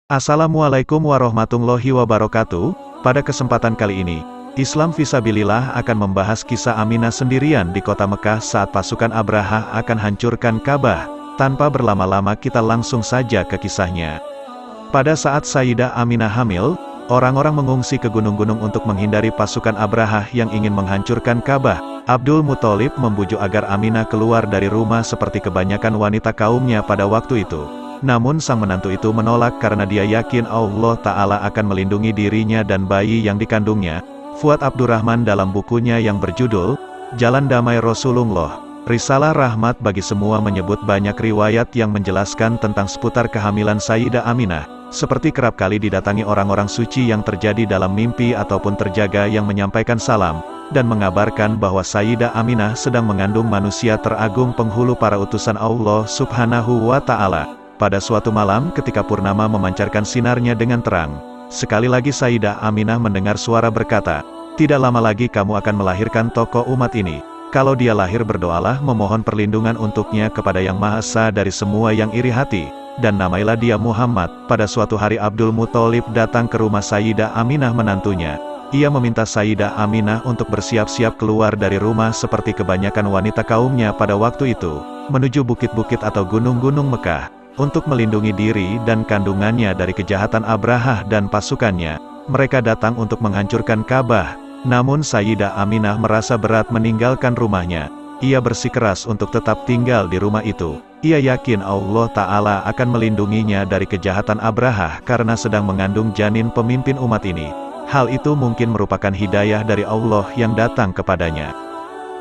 Assalamualaikum warahmatullahi wabarakatuh. Pada kesempatan kali ini, Islam Fisabilillah akan membahas kisah Aminah sendirian di kota Mekah saat pasukan Abraha akan hancurkan Ka'bah. Tanpa berlama-lama kita langsung saja ke kisahnya. Pada saat Sayyidah Aminah hamil, orang-orang mengungsi ke gunung-gunung untuk menghindari pasukan Abraha yang ingin menghancurkan Ka'bah. Abdul Muthalib membujuk agar Aminah keluar dari rumah seperti kebanyakan wanita kaumnya pada waktu itu. Namun sang menantu itu menolak karena dia yakin Allah Ta'ala akan melindungi dirinya dan bayi yang dikandungnya. Fuad Abdurrahman dalam bukunya yang berjudul Jalan Damai Rasulullah, Risalah Rahmat bagi Semua menyebut banyak riwayat yang menjelaskan tentang seputar kehamilan Sayyidah Aminah, seperti kerap kali didatangi orang-orang suci yang terjadi dalam mimpi ataupun terjaga yang menyampaikan salam, dan mengabarkan bahwa Sayyidah Aminah sedang mengandung manusia teragung penghulu para utusan Allah Subhanahu wa Ta'ala. Pada suatu malam ketika purnama memancarkan sinarnya dengan terang, sekali lagi Sayyidah Aminah mendengar suara berkata, "Tidak lama lagi kamu akan melahirkan tokoh umat ini. Kalau dia lahir berdoalah memohon perlindungan untuknya kepada Yang Maha Esa dari semua yang iri hati, dan namailah dia Muhammad." Pada suatu hari Abdul Muthalib datang ke rumah Sayyidah Aminah menantunya. Ia meminta Sayyidah Aminah untuk bersiap-siap keluar dari rumah seperti kebanyakan wanita kaumnya pada waktu itu, menuju bukit-bukit atau gunung-gunung Mekah, untuk melindungi diri dan kandungannya dari kejahatan Abraha dan pasukannya. Mereka datang untuk menghancurkan Ka'bah. Namun Sayyidah Aminah merasa berat meninggalkan rumahnya. Ia bersikeras untuk tetap tinggal di rumah itu. Ia yakin Allah Ta'ala akan melindunginya dari kejahatan Abraha karena sedang mengandung janin pemimpin umat ini. Hal itu mungkin merupakan hidayah dari Allah yang datang kepadanya.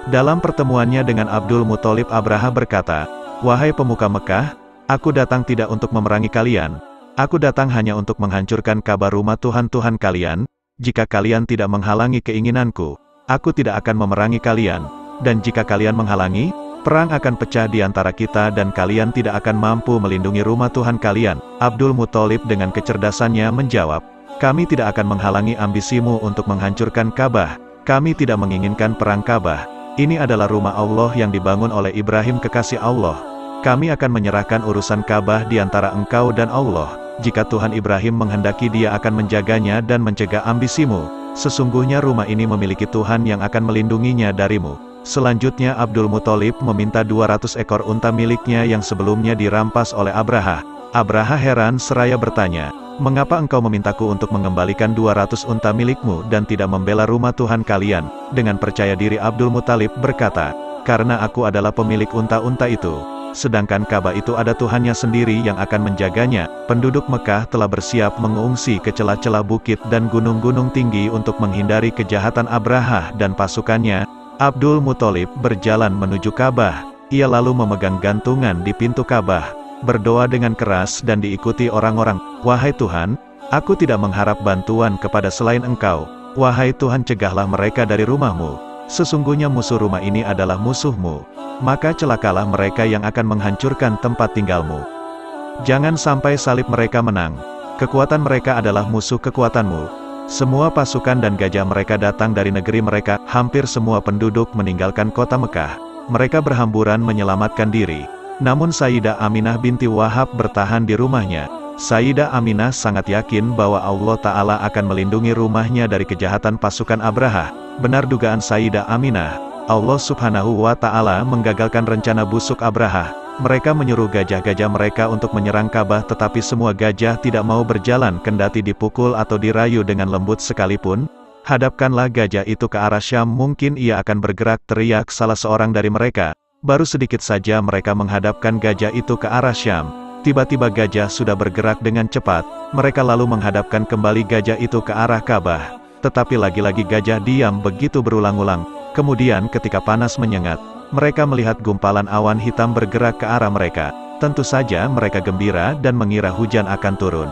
Dalam pertemuannya dengan Abdul Muthalib, Abraha berkata, "Wahai pemuka Mekah, aku datang tidak untuk memerangi kalian. Aku datang hanya untuk menghancurkan Ka'bah rumah Tuhan-Tuhan kalian. Jika kalian tidak menghalangi keinginanku, aku tidak akan memerangi kalian. Dan jika kalian menghalangi, perang akan pecah di antara kita dan kalian tidak akan mampu melindungi rumah Tuhan kalian." Abdul Muthalib dengan kecerdasannya menjawab, "Kami tidak akan menghalangi ambisimu untuk menghancurkan Ka'bah. Kami tidak menginginkan perang Ka'bah. Ini adalah rumah Allah yang dibangun oleh Ibrahim kekasih Allah. Kami akan menyerahkan urusan Ka'bah di antara engkau dan Allah. Jika Tuhan Ibrahim menghendaki, dia akan menjaganya dan mencegah ambisimu. Sesungguhnya rumah ini memiliki Tuhan yang akan melindunginya darimu." Selanjutnya Abdul Muthalib meminta 200 ekor unta miliknya yang sebelumnya dirampas oleh Abraha. Abraha heran seraya bertanya, "Mengapa engkau memintaku untuk mengembalikan 200 unta milikmu dan tidak membela rumah Tuhan kalian?" Dengan percaya diri Abdul Muthalib berkata, "Karena aku adalah pemilik unta-unta itu. Sedangkan Ka'bah itu ada Tuhannya sendiri yang akan menjaganya." Penduduk Mekah telah bersiap mengungsi ke celah-celah bukit dan gunung-gunung tinggi untuk menghindari kejahatan Abraha dan pasukannya. Abdul Muthalib berjalan menuju Ka'bah. Ia lalu memegang gantungan di pintu Ka'bah, berdoa dengan keras dan diikuti orang-orang. "Wahai Tuhan, aku tidak mengharap bantuan kepada selain Engkau. Wahai Tuhan, cegahlah mereka dari rumahmu. Sesungguhnya musuh rumah ini adalah musuhmu. Maka celakalah mereka yang akan menghancurkan tempat tinggalmu. Jangan sampai salib mereka menang. Kekuatan mereka adalah musuh kekuatanmu. Semua pasukan dan gajah mereka datang dari negeri mereka." Hampir semua penduduk meninggalkan kota Mekah. Mereka berhamburan menyelamatkan diri. Namun Sayyidah Aminah binti Wahab bertahan di rumahnya. Sayyidah Aminah sangat yakin bahwa Allah Ta'ala akan melindungi rumahnya dari kejahatan pasukan Abraha. Benar dugaan Sayyidah Aminah, Allah Subhanahu wa Ta'ala menggagalkan rencana busuk Abraha. Mereka menyuruh gajah-gajah mereka untuk menyerang Ka'bah, tetapi semua gajah tidak mau berjalan kendati dipukul atau dirayu dengan lembut sekalipun. "Hadapkanlah gajah itu ke arah Syam, mungkin ia akan bergerak," teriak salah seorang dari mereka. Baru sedikit saja mereka menghadapkan gajah itu ke arah Syam, tiba-tiba gajah sudah bergerak dengan cepat. Mereka lalu menghadapkan kembali gajah itu ke arah Ka'bah. Tetapi lagi-lagi gajah diam begitu berulang-ulang. Kemudian ketika panas menyengat, mereka melihat gumpalan awan hitam bergerak ke arah mereka. Tentu saja mereka gembira dan mengira hujan akan turun.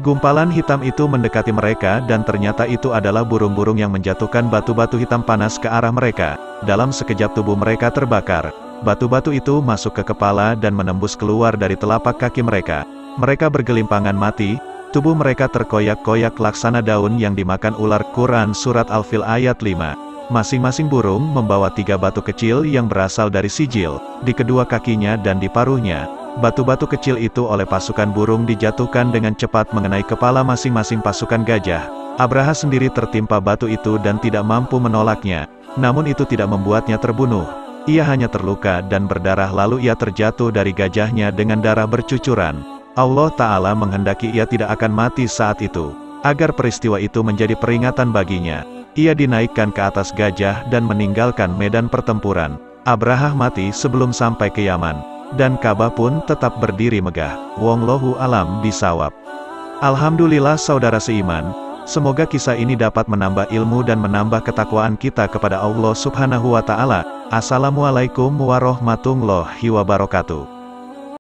Gumpalan hitam itu mendekati mereka dan ternyata itu adalah burung-burung yang menjatuhkan batu-batu hitam panas ke arah mereka. Dalam sekejap tubuh mereka terbakar. Batu-batu itu masuk ke kepala dan menembus keluar dari telapak kaki mereka. Mereka bergelimpangan mati. Tubuh mereka terkoyak-koyak laksana daun yang dimakan ular. Quran Surat Al-Fil ayat 5. Masing-masing burung membawa 3 batu kecil yang berasal dari sijil, di kedua kakinya dan di paruhnya. Batu-batu kecil itu oleh pasukan burung dijatuhkan dengan cepat mengenai kepala masing-masing pasukan gajah. Abraha sendiri tertimpa batu itu dan tidak mampu menolaknya. Namun itu tidak membuatnya terbunuh. Ia hanya terluka dan berdarah lalu ia terjatuh dari gajahnya dengan darah bercucuran. Allah Ta'ala menghendaki ia tidak akan mati saat itu. Agar peristiwa itu menjadi peringatan baginya. Ia dinaikkan ke atas gajah dan meninggalkan medan pertempuran. Abraha mati sebelum sampai ke Yaman. Dan Ka'bah pun tetap berdiri megah. Wallahu a'lam bishawab. Alhamdulillah saudara seiman, semoga kisah ini dapat menambah ilmu dan menambah ketakwaan kita kepada Allah Subhanahu wa Ta'ala. Assalamualaikum warahmatullahi wabarakatuh.